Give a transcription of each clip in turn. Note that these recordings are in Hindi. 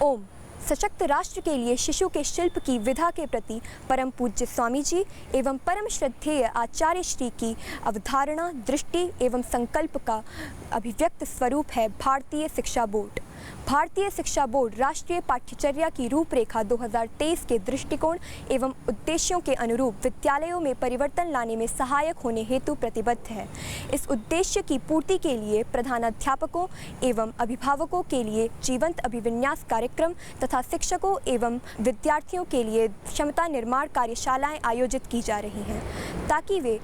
ओम। सशक्त राष्ट्र के लिए शिशु के शिल्प की विधा के प्रति परम पूज्य स्वामी जी एवं परम श्रद्धेय आचार्य श्री की अवधारणा, दृष्टि एवं संकल्प का अभिव्यक्त स्वरूप है भारतीय शिक्षा बोर्ड। भारतीय शिक्षा बोर्ड राष्ट्रीय पाठ्यचर्या की रूपरेखा 2023 के दृष्टिकोण एवं उद्देश्यों के अनुरूप विद्यालयों में परिवर्तन लाने में सहायक होने हेतु प्रतिबद्ध है। इस उद्देश्य की पूर्ति के लिए प्रधानाध्यापकों एवं अभिभावकों के लिए जीवंत अभिविन्यास कार्यक्रम तथा शिक्षकों एवं विद्यार्थियों के लिए क्षमता निर्माण कार्यशालाएं आयोजित की जा रही हैं ताकि वे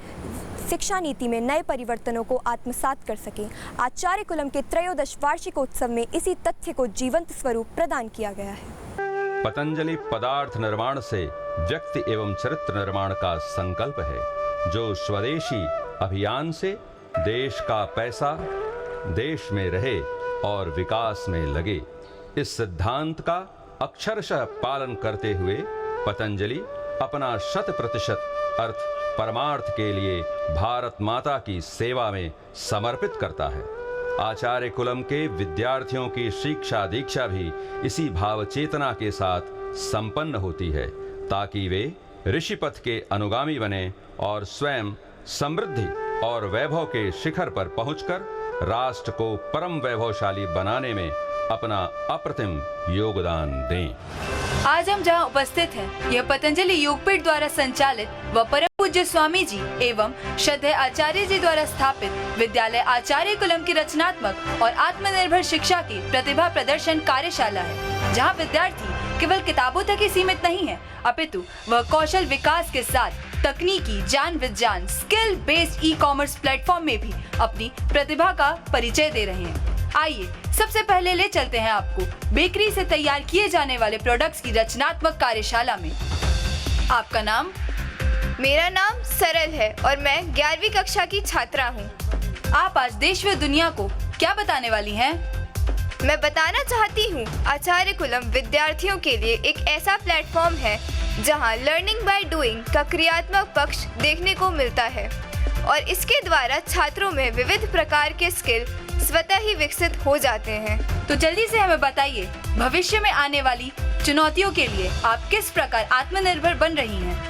शिक्षा नीति में नए परिवर्तनों को आत्मसात कर सकें। आचार्य कुलम के त्रयोदश वार्षिकोत्सव में इसी तथ्य को जीवंत स्वरूप प्रदान किया गया है। पतंजलि पदार्थ निर्माण से व्यक्ति एवं चरित्र निर्माण का संकल्प है, जो स्वदेशी अभियान से देश का पैसा देश में रहे और विकास में लगे, इस सिद्धांत का अक्षरशः पालन करते हुए पतंजलि अपना 100% अर्थ परमार्थ के लिए भारत माता की सेवा में समर्पित करता है। आचार्य कुलम के विद्यार्थियों की शिक्षा दीक्षा भी इसी भाव चेतना के साथ संपन्न होती है ताकि वे ऋषिपथ के अनुगामी बने और स्वयं समृद्धि और वैभव के शिखर पर पहुंचकर राष्ट्र को परम वैभवशाली बनाने में अपना अप्रतिम योगदान दें। आज हम जहां उपस्थित हैं, यह पतंजलि योगपीठ द्वारा संचालित व परम पूज्य स्वामी जी एवं श्रद्धेय आचार्य जी द्वारा स्थापित विद्यालय आचार्य कुलम की रचनात्मक और आत्मनिर्भर शिक्षा की प्रतिभा प्रदर्शन कार्यशाला है, जहां विद्यार्थी केवल किताबों तक ही सीमित नहीं है, अपितु वह कौशल विकास के साथ तकनीकी जान विज्ञान स्किल बेस्ड ई-कॉमर्स प्लेटफॉर्म में भी अपनी प्रतिभा का परिचय दे रहे हैं। आइए सबसे पहले ले चलते हैं आपको बेकरी से तैयार किए जाने वाले प्रोडक्ट्स की रचनात्मक कार्यशाला में। आपका नाम? मेरा नाम सरल है और मैं 11वीं कक्षा की छात्रा हूँ। आप आज देश व दुनिया को क्या बताने वाली हैं? मैं बताना चाहती हूँ आचार्य कुलम विद्यार्थियों के लिए एक ऐसा प्लेटफॉर्म है जहाँ लर्निंग बाय डूइंग का क्रियात्मक पक्ष देखने को मिलता है और इसके द्वारा छात्रों में विविध प्रकार के स्किल स्वतः ही विकसित हो जाते हैं। तो जल्दी से हमें बताइए, भविष्य में आने वाली चुनौतियों के लिए आप किस प्रकार आत्मनिर्भर बन रही हैं?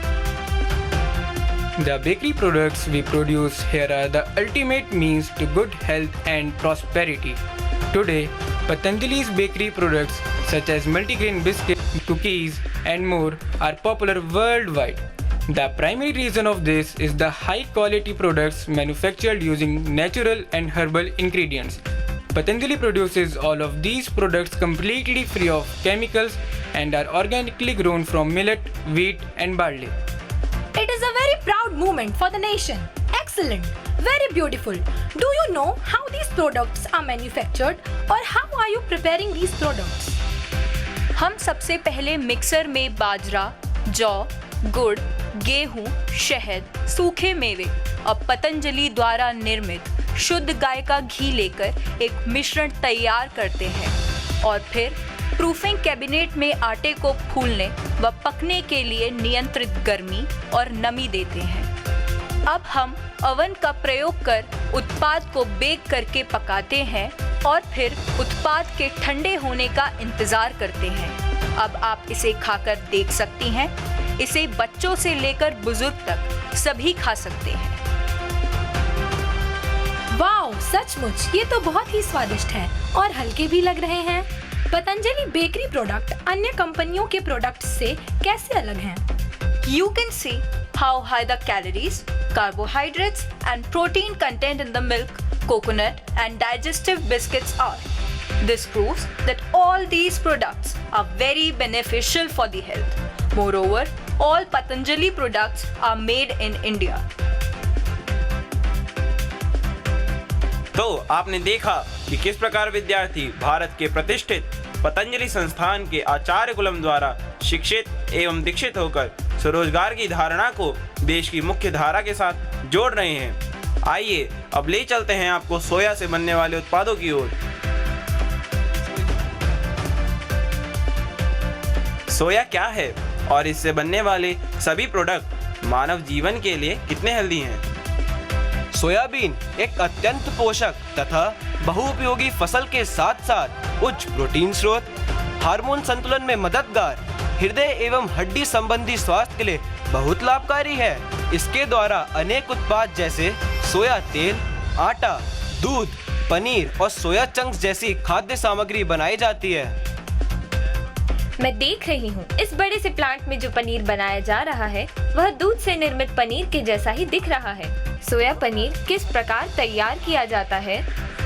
The bakery products we produce here are the ultimate means to good health and prosperity. Today, Patanjali's bakery products such as multigrain biscuits, cookies and more are popular worldwide. The primary reason of this is the high quality products manufactured using natural and herbal ingredients. Patanjali produces all of these products completely free of chemicals and are organically grown from millet, wheat and barley. It is a very proud moment for the nation. Excellent, very beautiful. Do you know how these products are manufactured or how are you preparing these products? हम सबसे पहले मिक्सर में बाजरा, जौ, गुड़, गेहूं, शहद, सूखे मेवे और पतंजलि द्वारा निर्मित शुद्ध गाय का घी लेकर एक मिश्रण तैयार करते हैं और फिर प्रूफिंग कैबिनेट में आटे को फूलने व पकने के लिए नियंत्रित गर्मी और नमी देते हैं। अब हम ओवन का प्रयोग कर उत्पाद को बेक करके पकाते हैं और फिर उत्पाद के ठंडे होने का इंतजार करते हैं। अब आप इसे खाकर देख सकती हैं। इसे बच्चों से लेकर बुजुर्ग तक सभी खा सकते हैं। वाओ, सचमुच ये तो बहुत ही स्वादिष्ट है और हल्के भी लग रहे हैं। पतंजलि बेकरी प्रोडक्ट अन्य कंपनियों के प्रोडक्ट से कैसे अलग हैं? You can see how high the calories, carbohydrates and protein content in the milk, coconut and digestive biscuits are. This proves that all these products are very beneficial for the health. Moreover, all Patanjali products are made in India. तो आपने देखा कि किस प्रकार विद्यार्थी भारत के प्रतिष्ठित पतंजलि संस्थान के आचार्य कुलम द्वारा शिक्षित एवं दीक्षित होकर स्वरोजगार की धारणा को देश की मुख्य धारा के साथ जोड़ रहे हैं। आइए अब ले चलते हैं आपको सोया से बनने वाले उत्पादों की ओर। सोया क्या है और इससे बनने वाले सभी प्रोडक्ट मानव जीवन के लिए कितने हेल्दी हैं? सोयाबीन एक अत्यंत पोषक तथा बहुउपयोगी फसल के साथ साथ उच्च प्रोटीन स्रोत, हार्मोन संतुलन में मददगार, हृदय एवं हड्डी संबंधी स्वास्थ्य के लिए बहुत लाभकारी है। इसके द्वारा अनेक उत्पाद जैसे सोया तेल, आटा, दूध, पनीर और सोया चंक्स जैसी खाद्य सामग्री बनाई जाती है। मैं देख रही हूँ इस बड़े से प्लांट में जो पनीर बनाया जा रहा है वह दूध से निर्मित पनीर के जैसा ही दिख रहा है। सोया पनीर किस प्रकार तैयार किया जाता है?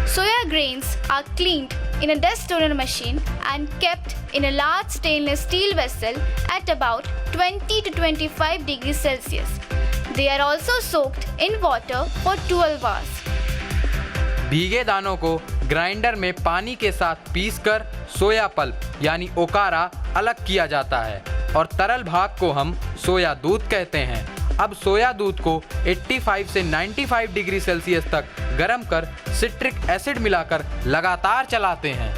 Soya grains are cleaned in a dust toner machine and kept in a large stainless steel vessel at about 20 to 25 degrees Celsius. They are also soaked in water for 12 hours. भीगे दानों को ग्राइंडर में पानी के साथ पीसकर सोया पल्प यानी ओकारा अलग किया जाता है और तरल भाग को हम सोया दूध कहते हैं। अब सोया दूध को 85 से 95 डिग्री सेल्सियस तक गर्म कर सिट्रिक एसिड मिलाकर लगातार चलाते हैं।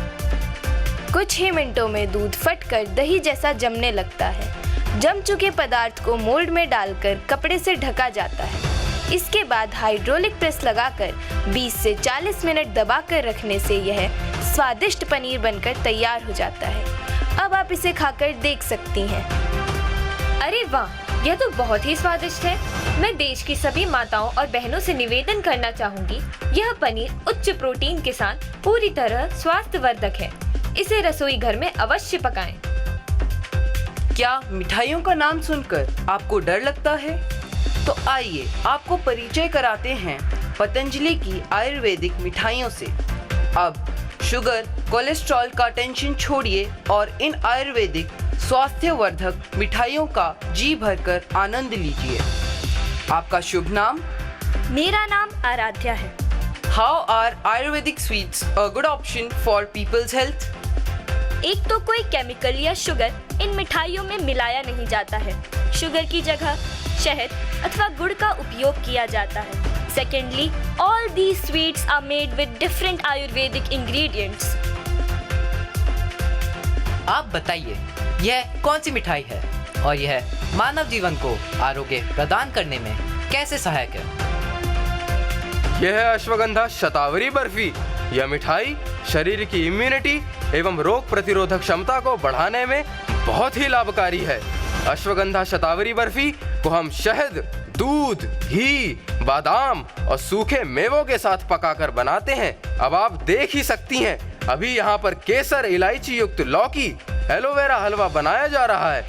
कुछ ही मिनटों में दूध फटकर दही जैसा जमने लगता है। जम चुके पदार्थ को मोल्ड में डालकर कपड़े से ढका जाता है। इसके बाद हाइड्रोलिक प्रेस लगाकर 20 से 40 मिनट दबाकर रखने से यह स्वादिष्ट पनीर बनकर तैयार हो जाता है। अब आप इसे खाकर देख सकती हैं। अरे वाह, यह तो बहुत ही स्वादिष्ट है। मैं देश की सभी माताओं और बहनों से निवेदन करना चाहूँगी, यह पनीर उच्च प्रोटीन के साथ पूरी तरह स्वास्थ्यवर्धक है। इसे रसोई घर में अवश्य पकाएं। क्या मिठाइयों का नाम सुनकर आपको डर लगता है? तो आइए आपको परिचय कराते हैं पतंजलि की आयुर्वेदिक मिठाइयों से। अब शुगर, कोलेस्ट्रॉल का टेंशन छोड़िए और इन आयुर्वेदिक स्वास्थ्यवर्धक मिठाइयों का जी भरकर आनंद लीजिए। आपका शुभ नाम? मेरा नाम आराध्या है। How are ayurvedic sweets a good option for people's health? एक तो कोई केमिकल या शुगर इन मिठाइयों में मिलाया नहीं जाता है। शुगर की जगह शहद अथवा गुड़ का उपयोग किया जाता है। Secondly, all these sweets are made with different ayurvedic ingredients. आप बताइए, यह कौन सी मिठाई है और यह मानव जीवन को आरोग्य प्रदान करने में कैसे सहायक है? यह है अश्वगंधा शतावरी बर्फी। यह मिठाई शरीर की इम्यूनिटी एवं रोग प्रतिरोधक क्षमता को बढ़ाने में बहुत ही लाभकारी है। अश्वगंधा शतावरी बर्फी को हम शहद, दूध, घी, बादाम और सूखे मेवों के साथ पकाकर बनाते हैं। अब आप देख ही सकती हैं, अभी यहाँ पर केसर, इलायची युक्त लौकी, एलोवेरा हलवा बनाया जा रहा है।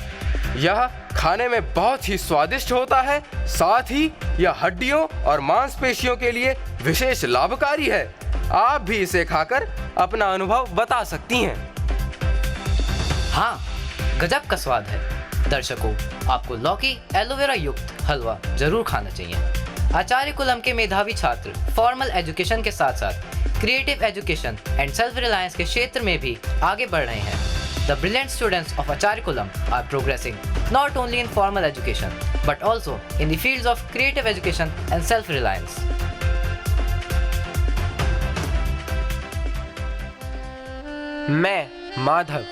यह खाने में बहुत ही स्वादिष्ट होता है। साथ ही यह हड्डियों और मांसपेशियों के लिए विशेष लाभकारी है। आप भी इसे खाकर अपना अनुभव बता सकती हैं। हाँ, गजब का स्वाद है। दर्शकों, आपको लौकी एलोवेरा युक्त हलवा जरूर खाना चाहिए। आचार्य कुलम के मेधावी छात्र फॉर्मल एजुकेशन के साथ साथ creative education and self reliance के क्षेत्र में भी आगे बढ़ रहे हैं। The brilliant students of Acharya Kulam are progressing not only in formal education but also in the fields of creative education and self-reliance. मैं माधव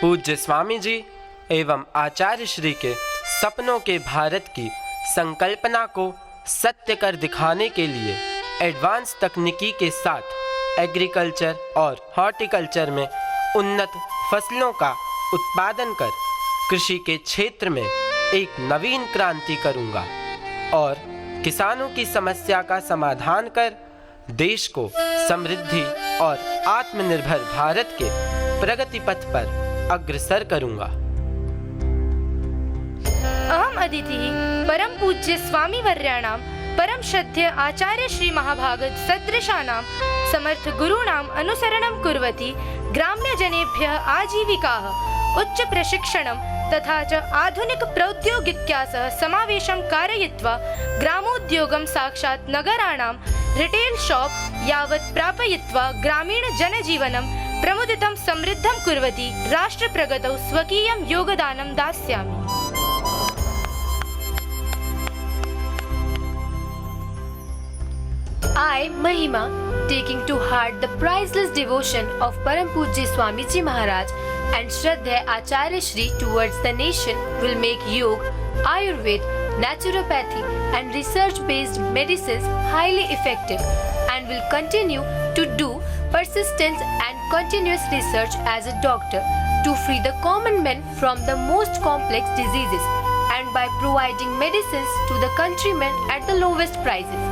पूज्य स्वामी जी एवं आचार्य श्री के सपनों के भारत की संकल्पना को सत्य कर दिखाने के लिए एडवांस तकनीकी के साथ एग्रीकल्चर और हॉर्टिकल्चर में उन्नत फसलों का उत्पादन कर कृषि के क्षेत्र में एक नवीन क्रांति करूंगा और किसानों की समस्या का समाधान कर देश को समृद्धि और आत्मनिर्भर भारत के प्रगति पथ पर अग्रसर करूंगा। अहम अतिथि परम पूज्य स्वामी वर्याणां परम श्रद्धेय आचार्य श्री महाभागवत सदृशानां समर्थ गुरूणाम् अनुसरणं कुर्वती ग्राम्य जनेभ्यः आजीविकाः उच्च प्रशिक्षणं तथा च आधुनिक प्रौद्योगिक्या सह समावेशं कारयित्वा ग्रामोद्योगं साक्षात् नगराणां रिटेल शॉप यावत् प्रापयित्वा ग्रामीण जनजीवनं प्रमुदितं समृद्धं कुर्वती राष्ट्र प्रगतौ स्वकीयं योगदानं दास्यामि। I, Mahima, taking to heart the priceless devotion of Param Pujya Swamiji Maharaj and Shraddha Acharya Shri towards the nation, will make Yoga, Ayurveda naturopathy, and research-based medicines highly effective, and will continue to do persistent and continuous research as a doctor to free the common men from the most complex diseases, and by providing medicines to the countrymen at the lowest prices.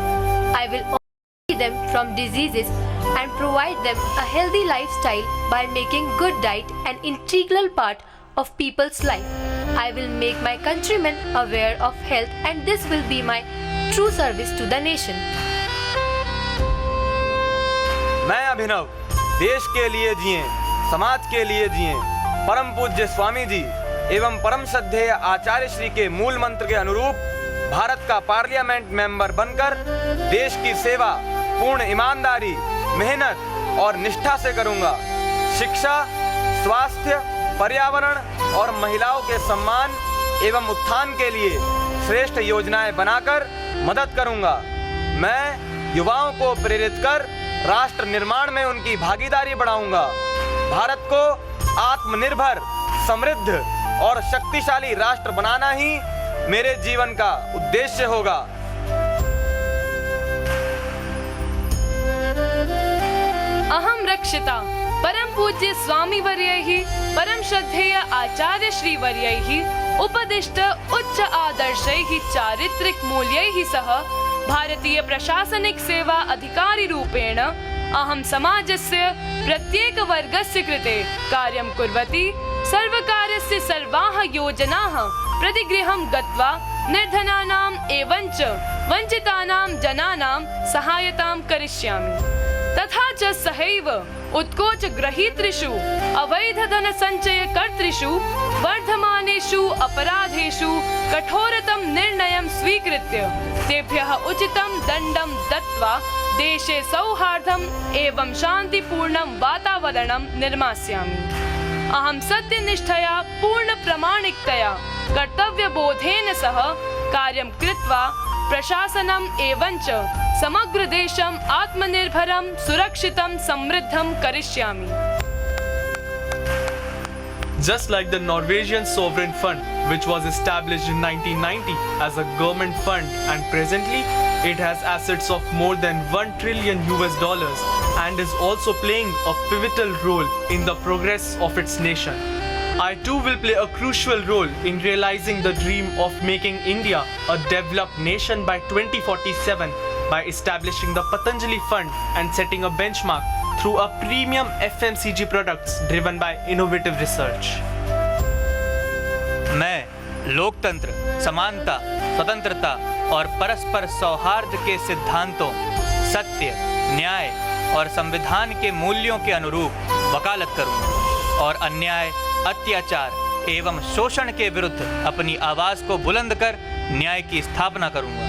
I will free them from diseases and provide them a healthy lifestyle by making good diet an integral part of people's life. I will make my countrymen aware of health, and this will be my true service to the nation. मैं अभिनव देश के लिए जिए, समाज के लिए जिए, परम पूज्य स्वामी जी एवं परम श्रद्धेय आचार्य श्री के मूल मंत्र के अनुरूप भारत का पार्लियामेंट मेंबर बनकर देश की सेवा पूर्ण ईमानदारी, मेहनत और निष्ठा से करूंगा। शिक्षा, स्वास्थ्य, पर्यावरण और महिलाओं के सम्मान एवं उत्थान के लिए श्रेष्ठ योजनाएं बनाकर मदद करूंगा। मैं युवाओं को प्रेरित कर राष्ट्र निर्माण में उनकी भागीदारी बढ़ाऊंगा। भारत को आत्मनिर्भर, समृद्ध और शक्तिशाली राष्ट्र बनाना ही मेरे जीवन का उद्देश्य होगा। अहम रक्षिता परम पूज्य स्वामी वर्यैः परम श्रद्धेय आचार्य श्री वर्यैः उपदिष्ट उच्च आदर्शैः चारित्रिक मूल्यैः सह भारतीय प्रशासनिक सेवा अधिकारी रूपेण अहं समाजस्य प्रत्येक वर्गस्य कृते कार्यं कुर्वती सर्वकारस्य सर्वाः योजनाः प्रतिगृहं गत्वा निर्धनानाम् एवञ्च वञ्चितानां जनानां सहायतां करिष्यामि। तथा च सहैव उत्कोच ग्रहीतृषु अवैध धन संचय कर्तृषु वर्धमानेषु अपराधेषु कठोरतम निर्णयं स्वीकृत्य तेभ्यः उचितं दण्डं दत्त्वा देशे सौहार्दम् एवं शान्तिपूर्णं वातावरणं निर्मास्यामि। अहं सत्यनिष्ठया पूर्ण प्रामाणिकतया कर्तव्यबोधेन सह कार्यं कृत्वा प्रशासनम एवं च समग्र देशम आत्मनिर्भरम सुरक्षितम समृद्धम करिष्यामि। Just like the Norwegian Sovereign Fund, which was established in 1990 as a government fund, and presently it has assets of more than $1 trillion and is also playing a pivotal role in the progress of its nation. I too will play a crucial role in realizing the dream of making India a developed nation by 2047 by establishing the Patanjali Fund and setting a benchmark through a premium FMCG products driven by innovative research. मैं लोकतंत्र, समानता, स्वतंत्रता और परस्पर सौहार्द के सिद्धांतों, सत्य, न्याय और संविधान के मूल्यों के अनुरूप वकालत करूंगा और अन्याय, अत्याचार एवं शोषण के विरुद्ध अपनी आवाज को बुलंद कर न्याय की स्थापना करूंगा।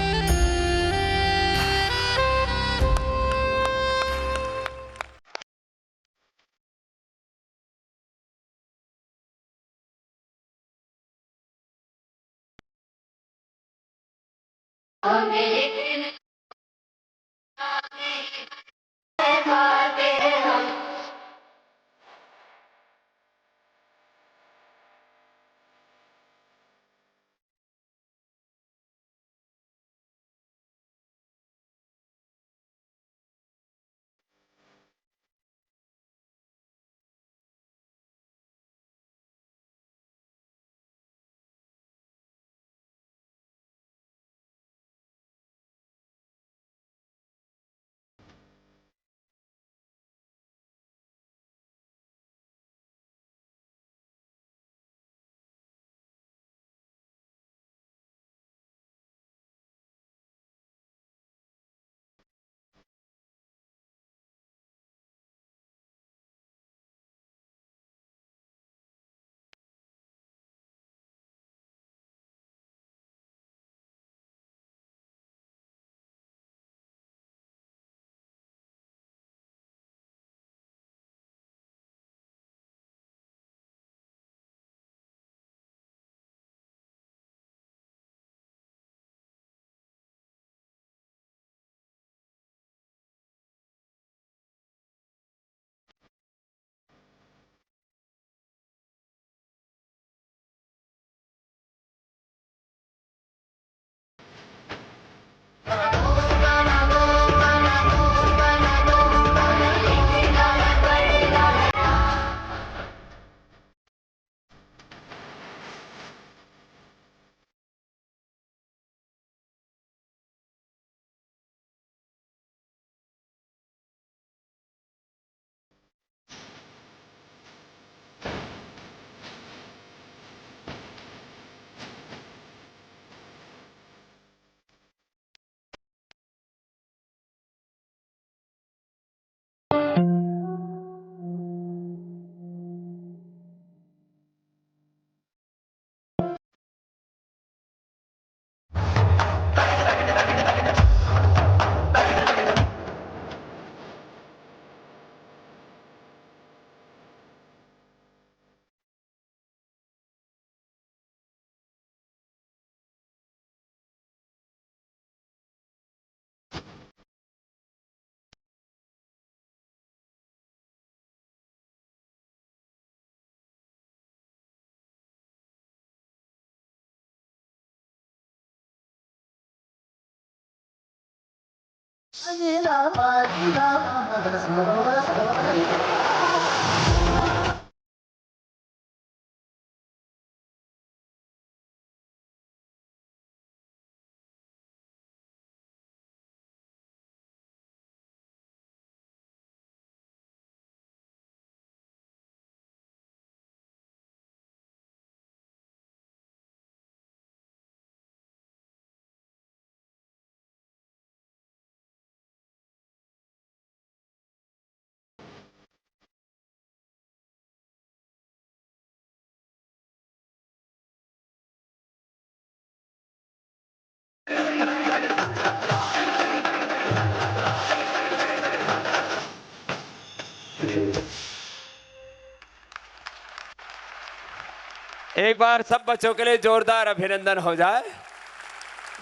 एक बार सब बच्चों के लिए जोरदार अभिनंदन हो जाए,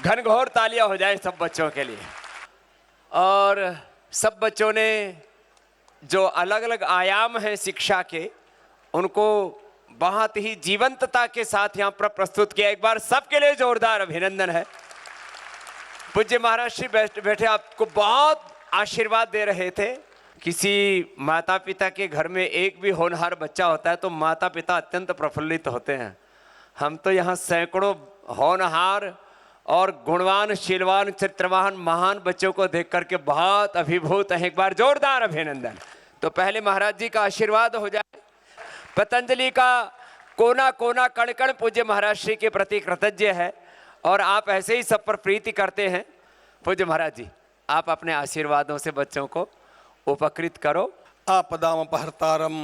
घनघोर तालियां हो जाए सब बच्चों के लिए। और सब बच्चों ने जो अलग अलग आयाम हैं शिक्षा के, उनको बहुत ही जीवंतता के साथ यहाँ पर प्रस्तुत किया। एक बार सबके लिए जोरदार अभिनंदन है। पूज्य महाराज श्री बैठे आपको बहुत आशीर्वाद दे रहे थे। किसी माता पिता के घर में एक भी होनहार बच्चा होता है तो माता पिता अत्यंत प्रफुल्लित होते हैं। हम तो यहाँ सैकड़ों होनहार और गुणवान, शीलवान, चरित्रवान, महान बच्चों को देख करके बहुत अभिभूत हैं। एक बार जोरदार अभिनंदन। तो पहले महाराज जी का आशीर्वाद हो जाए। पतंजलि का कोना कोना कण कण पूज्य महाराज श्री के प्रति कृतज्ञ है और आप ऐसे ही सब पर प्रीति करते हैं। पूज्य महाराज जी, आप अपने आशीर्वादों से बच्चों को उपकृत करो। आपदाम अपहर्तारम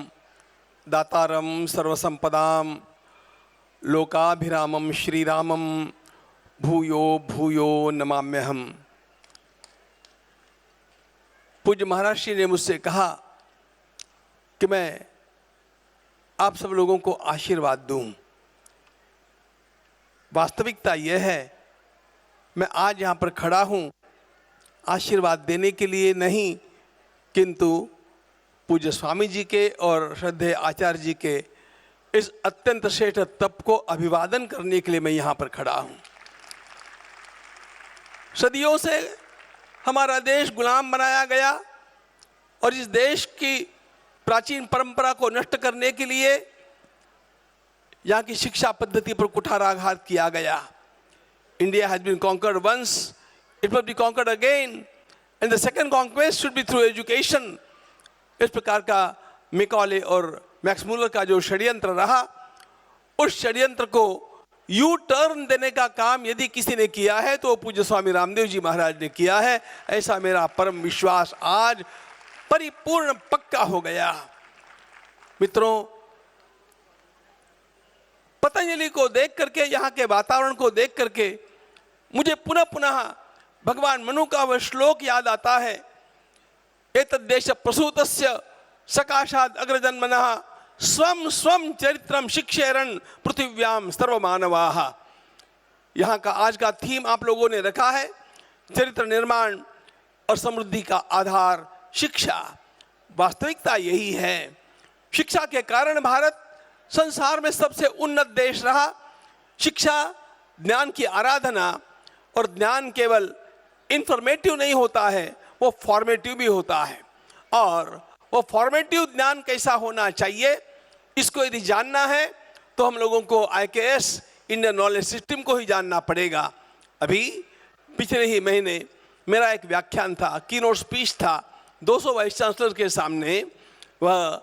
दातारम सर्वसंपदाम लोकाभिरामम श्रीरामम भूयो भूयो नमाम्यहम। पूज्य महाराज श्री ने मुझसे कहा कि मैं आप सब लोगों को आशीर्वाद दूं। वास्तविकता यह है, मैं आज यहाँ पर खड़ा हूँ आशीर्वाद देने के लिए नहीं, किंतु पूज्य स्वामी जी के और श्रद्धेय आचार्य जी के इस अत्यंत श्रेष्ठ तप को अभिवादन करने के लिए मैं यहाँ पर खड़ा हूँ। सदियों से हमारा देश गुलाम बनाया गया और इस देश की प्राचीन परंपरा को नष्ट करने के लिए यहाँ की शिक्षा पद्धति पर कुठाराघात किया गया। India has been conquered once, it must be conquered again, and the second conquest should be through education. इस प्रकार का मैकॉले और मैक्स मूलर का जो षड्यंत्र रहा, उस षड्यंत्र को यू टर्न देने का काम यदि किसी ने किया है तो पूज्य स्वामी रामदेव जी महाराज ने किया है। ऐसा मेरा परम विश्वास आज परिपूर्ण पक्का हो गया। मित्रों, पतंजलि को देख करके, यहाँ के वातावरण को देख करके मुझे पुनः पुनः भगवान मनु का वह श्लोक याद आता है। एतद्देश प्रसूतस्य सकाशाद अग्रजन्मनः स्वम स्वम चरित्रम शिक्षेरन पृथिव्याम सर्वमानवाः। यहाँ का आज का थीम आप लोगों ने रखा है, चरित्र निर्माण और समृद्धि का आधार शिक्षा। वास्तविकता यही है, शिक्षा के कारण भारत संसार में सबसे उन्नत देश रहा। शिक्षा, ज्ञान की आराधना, और ज्ञान केवल इंफॉर्मेटिव नहीं होता है, वो फॉर्मेटिव भी होता है। और वो फॉर्मेटिव ज्ञान कैसा होना चाहिए, इसको यदि जानना है तो हम लोगों को IKS इंडियन नॉलेज सिस्टम को ही जानना पड़ेगा। अभी पिछले ही महीने मेरा एक व्याख्यान था, कीनोट स्पीच था 200 वाइस चांसलर के सामने। वह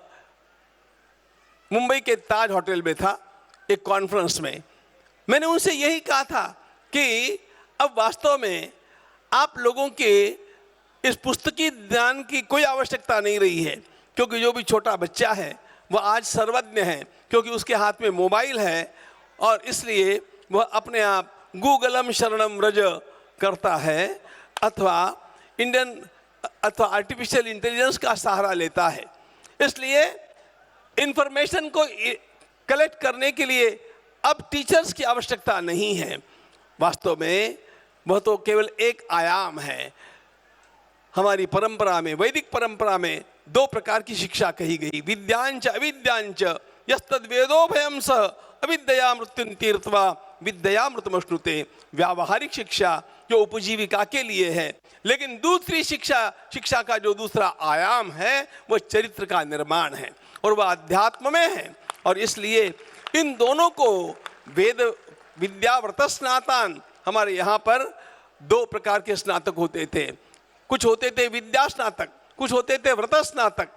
मुंबई के ताज होटल में था, एक कॉन्फ्रेंस में। मैंने उनसे यही कहा था कि अब वास्तव में आप लोगों के इस पुस्तकी ज्ञान की कोई आवश्यकता नहीं रही है, क्योंकि जो भी छोटा बच्चा है वह आज सर्वज्ञ है, क्योंकि उसके हाथ में मोबाइल है और इसलिए वह अपने आप गूगलम शरणम रज करता है अथवा आर्टिफिशियल इंटेलिजेंस का सहारा लेता है। इसलिए इंफॉर्मेशन को कलेक्ट करने के लिए अब टीचर्स की आवश्यकता नहीं है। वास्तव में वह तो केवल एक आयाम है। हमारी परंपरा में, वैदिक परंपरा में 2 प्रकार की शिक्षा कही गई, विद्यांच अविद्यांच यस्तद्वेदो भयं सह अविद्या मृत्युं तीर्थवा विद्यामृतमश्नुते। व्यावहारिक शिक्षा जो उपजीविका के लिए है, लेकिन दूसरी शिक्षा का जो दूसरा आयाम है वह चरित्र का निर्माण है और वह अध्यात्म में है। और इसलिए इन दोनों को वेद विद्या व्रत स्नातन, हमारे यहाँ पर 2 प्रकार के स्नातक होते थे। कुछ होते थे विद्या स्नातक, कुछ होते थे व्रत स्नातक।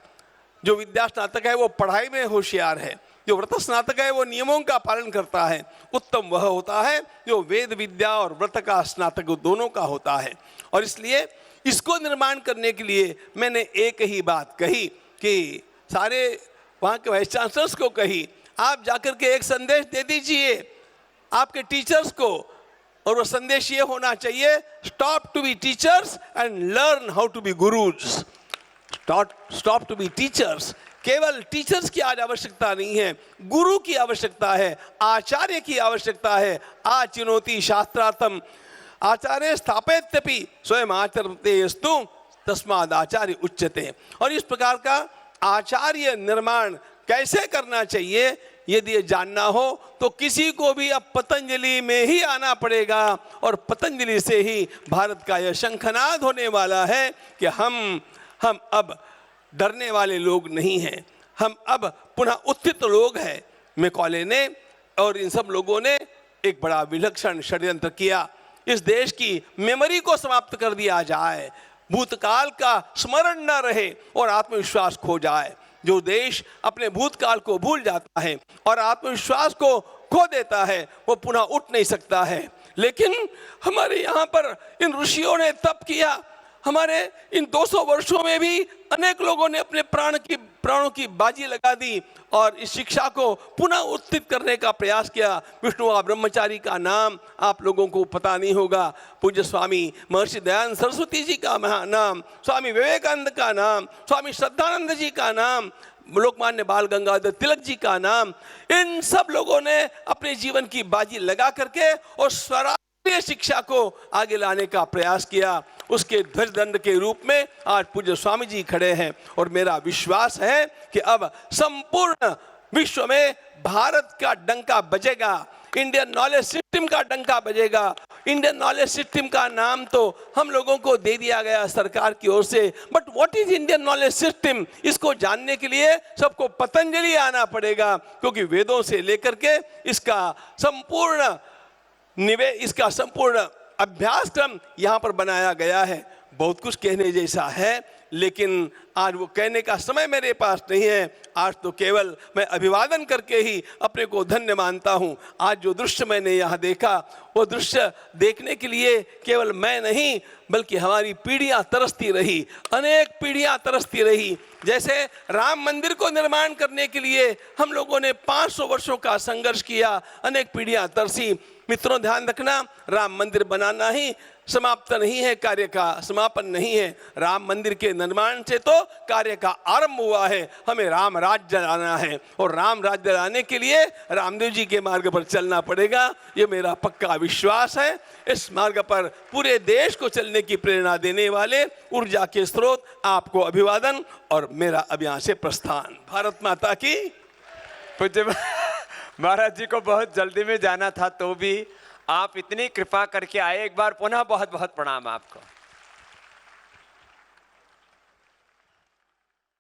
जो विद्या स्नातक है वो पढ़ाई में होशियार है, जो व्रत स्नातक है वो नियमों का पालन करता है। उत्तम वह होता है जो वेद विद्या और व्रत का स्नातक दोनों का होता है। और इसलिए इसको निर्माण करने के लिए मैंने एक ही बात कही कि सारे वहाँ के वाइस चांसलर्स को कही, आप जाकर के एक संदेश दे दीजिए आपके टीचर्स को, और वो संदेश ये होना चाहिए, stop to be teachers and learn how to be gurus. Stop to be teachers, केवल टीचर्स की आज आवश्यकता नहीं है, गुरु की आवश्यकता है, आचार्य की आवश्यकता है। आचिनोति शास्त्रार्थम आचार्य स्थापयत्यपि स्वयं आचरतेस्तु तस्माद् आचार्य उच्यते। और इस प्रकार का आचार्य निर्माण कैसे करना चाहिए यदि ये जानना हो तो किसी को भी अब पतंजलि में ही आना पड़ेगा, और पतंजलि से ही भारत का यह शंखनाद होने वाला है कि हम अब डरने वाले लोग नहीं हैं, हम अब पुनः उत्थित लोग हैं। मैकॉले ने और इन सब लोगों ने एक बड़ा विलक्षण षड्यंत्र किया, इस देश की मेमोरी को समाप्त कर दिया जाए, भूतकाल का स्मरण न रहे और आत्मविश्वास खो जाए। जो देश अपने भूतकाल को भूल जाता है और आत्मविश्वास को खो देता है वो पुनः उठ नहीं सकता है। लेकिन हमारे यहाँ पर इन ऋषियों ने तप किया, हमारे इन 200 वर्षों में भी अनेक लोगों ने अपने प्राणों की बाजी लगा दी और इस शिक्षा को पुनः उत्थित करने का प्रयास किया। विष्णु ब्रह्मचारी का नाम आप लोगों को पता नहीं होगा, पूज्य स्वामी महर्षि दयानंद सरस्वती जी का नाम, स्वामी विवेकानंद का नाम, स्वामी श्रद्धानंद जी का नाम, लोकमान्य बाल गंगाधर तिलक जी का नाम, इन सब लोगों ने अपने जीवन की बाजी लगा करके और स्वराष्ट्रीय शिक्षा को आगे लाने का प्रयास किया। उसके ध्वज दंड के रूप में आज पूज्य स्वामी जी खड़े हैं और मेरा विश्वास है कि अब संपूर्ण विश्व में भारत का डंका बजेगा, इंडियन नॉलेज सिस्टम का डंका बजेगा। इंडियन नॉलेज सिस्टम का नाम तो हम लोगों को दे दिया गया सरकार की ओर से, but what is Indian knowledge system, इसको जानने के लिए सबको पतंजलि आना पड़ेगा, क्योंकि वेदों से लेकर के इसका संपूर्ण अभ्यासक्रम यहाँ पर बनाया गया है। बहुत कुछ कहने जैसा है, लेकिन आज वो कहने का समय मेरे पास नहीं है। आज तो केवल मैं अभिवादन करके ही अपने को धन्य मानता हूँ। आज जो दृश्य मैंने यहाँ देखा, वो दृश्य देखने के लिए केवल मैं नहीं बल्कि हमारी पीढ़ियाँ तरसती रही, अनेक पीढ़ियाँ तरसती रही। जैसे राम मंदिर को निर्माण करने के लिए हम लोगों ने 500 वर्षों का संघर्ष किया, अनेक पीढ़ियाँ तरसी। मित्रों ध्यान रखना, राम मंदिर बनाना ही समाप्त नहीं है, कार्य का समापन नहीं है। राम मंदिर के निर्माण से तो कार्य का आरंभ हुआ है। हमें राम राज्य लाना है और राम राज्य लाने के लिए रामदेव जी के मार्ग पर चलना पड़ेगा, ये मेरा पक्का विश्वास है। इस मार्ग पर पूरे देश को चलने की प्रेरणा देने वाले ऊर्जा के स्रोत आपको अभिवादन और मेरा अब यहाँ से प्रस्थान। भारत माता की। पूज्य महाराज जी को बहुत जल्दी में जाना था, तो भी आप इतनी कृपा करके आए। एक बार पुनः बहुत बहुत प्रणाम आपको।